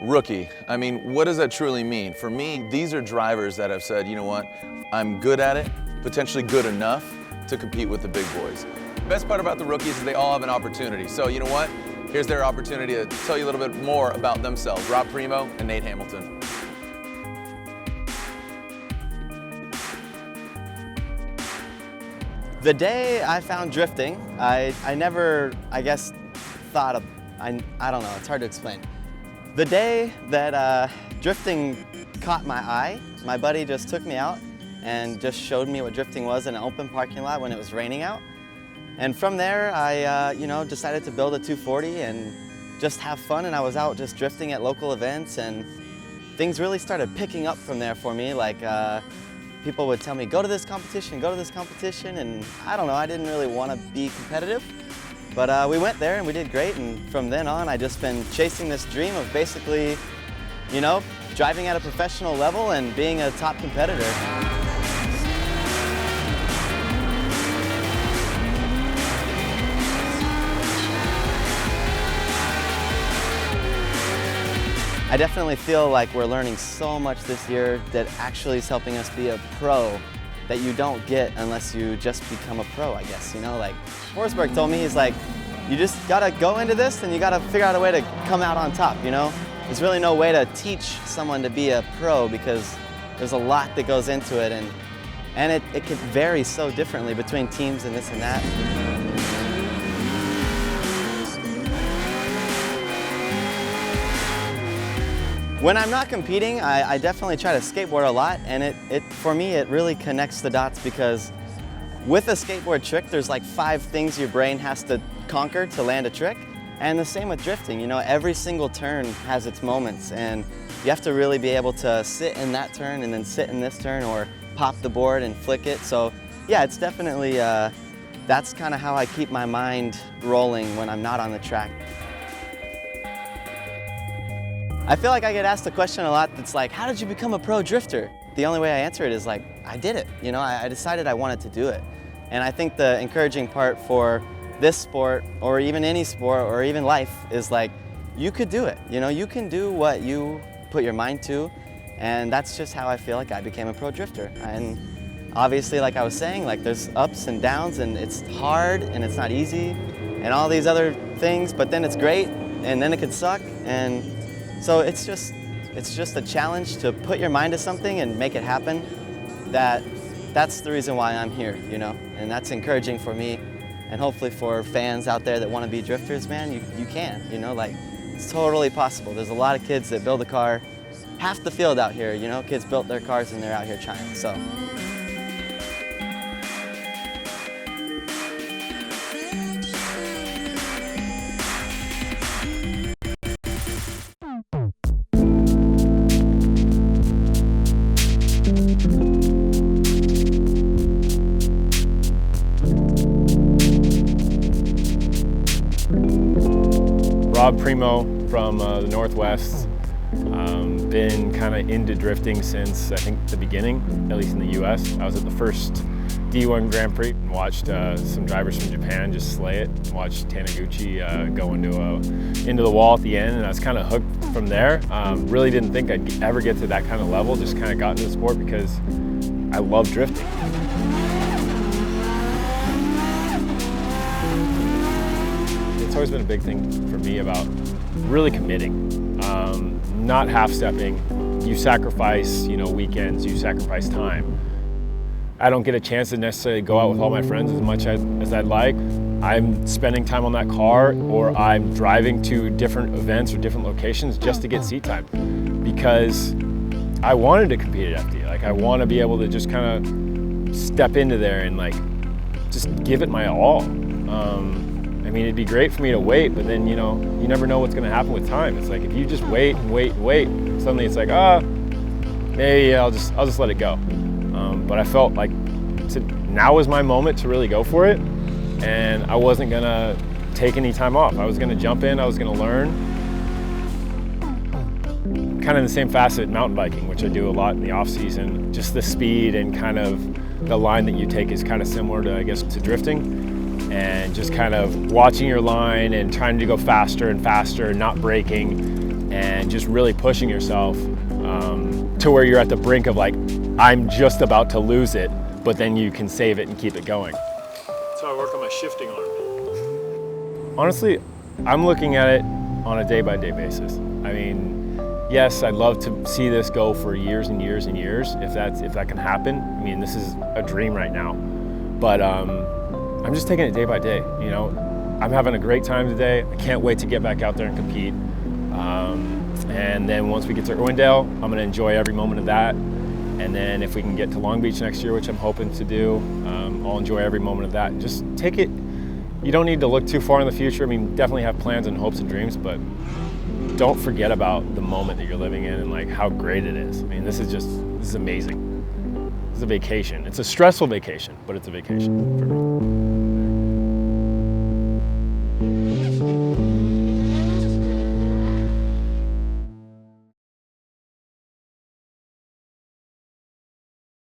Rookie. I mean, what does that truly mean? For me, these are drivers that have said, you know what, I'm good at it, potentially good enough to compete with the big boys. The best part about the rookies is they all have an opportunity. So you know what? Here's their opportunity to tell you a little bit more about themselves. Rob Primo and Nate Hamilton. The day I found drifting, I never, I guess, thought of, I don't know, it's hard to explain. The day that drifting caught my eye, my buddy just took me out and just showed me what drifting was in an open parking lot when it was raining out. And from there, I decided to build a 240 and just have fun, and I was out just drifting at local events, and things really started picking up from there for me. Like people would tell me, go to this competition, and I don't know, I didn't really want to be competitive. But we went there and we did great, and from then on I just been chasing this dream of basically, driving at a professional level and being a top competitor. I definitely feel like we're learning so much this year that actually is helping us be a pro that you don't get unless you just become a pro, I guess. Like Forsberg told me, he's like, you just gotta go into this and you gotta figure out a way to come out on top, There's really no way to teach someone to be a pro because there's a lot that goes into it, and it can vary so differently between teams and this and that. When I'm not competing, I definitely try to skateboard a lot, and for me it really connects the dots, because with a skateboard trick there's like 5 things your brain has to conquer to land a trick, and the same with drifting. Every single turn has its moments, and you have to really be able to sit in that turn and then sit in this turn, or pop the board and flick it. So yeah, it's definitely, that's kind of how I keep my mind rolling when I'm not on the track. I feel like I get asked a question a lot that's like, how did you become a pro drifter? The only way I answer it is like, I did it. I decided I wanted to do it. And I think the encouraging part for this sport, or even any sport, or even life, is like, you could do it. You can do what you put your mind to, and that's just how I feel like I became a pro drifter. And obviously, like I was saying, like there's ups and downs, and it's hard, and it's not easy, and all these other things, but then it's great, and then it could suck. And so it's just a challenge to put your mind to something and make it happen. That's the reason why I'm here, and that's encouraging for me, and hopefully for fans out there that want to be drifters, man, you can, like it's totally possible. There's a lot of kids that build a car, half the field out here, kids built their cars and they're out here trying, so. Rob Primo from the Northwest. Been kind of into drifting since I think the beginning, at least in the US. I was at the first D1 Grand Prix and watched some drivers from Japan just slay it. Watched Taniguchi go into the wall at the end, and I was kind of hooked from there. Really didn't think I'd ever get to that kind of level, just kind of got into the sport because I love drifting. It's always been a big thing for me about really committing, not half-stepping. You sacrifice, weekends, you sacrifice time. I don't get a chance to necessarily go out with all my friends as much as I'd like. I'm spending time on that car, or I'm driving to different events or different locations just to get seat time, because I wanted to compete at FD. Like, I want to be able to just kind of step into there and just give it my all. I mean, it'd be great for me to wait, but then, you never know what's going to happen with time. It's like, if you just wait and wait and wait, suddenly it's like, maybe I'll just let it go. But I felt like now was my moment to really go for it, and I wasn't going to take any time off. I was going to jump in, I was going to learn. Kind of in the same facet, mountain biking, which I do a lot in the off season. Just the speed and kind of the line that you take is kind of similar to, I guess, to drifting. And just kind of watching your line and trying to go faster and faster and not braking. and just really pushing yourself to where you're at the brink of like, I'm just about to lose it, but then you can save it and keep it going. So I work on my shifting arm. Honestly, I'm looking at it on a day-by-day basis. I mean, yes, I'd love to see this go for years and years and years, if that can happen. I mean, this is a dream right now, but I'm just taking it day by day. You know, I'm having a great time today. I can't wait to get back out there and compete. And then once we get to Irwindale, I'm going to enjoy every moment of that. And then if we can get to Long Beach next year, which I'm hoping to do, I'll enjoy every moment of that. Just take it. You don't need to look too far in the future. I mean, definitely have plans and hopes and dreams, but don't forget about the moment that you're living in and like how great it is. I mean, this is amazing. This is a vacation. It's a stressful vacation, but it's a vacation for me.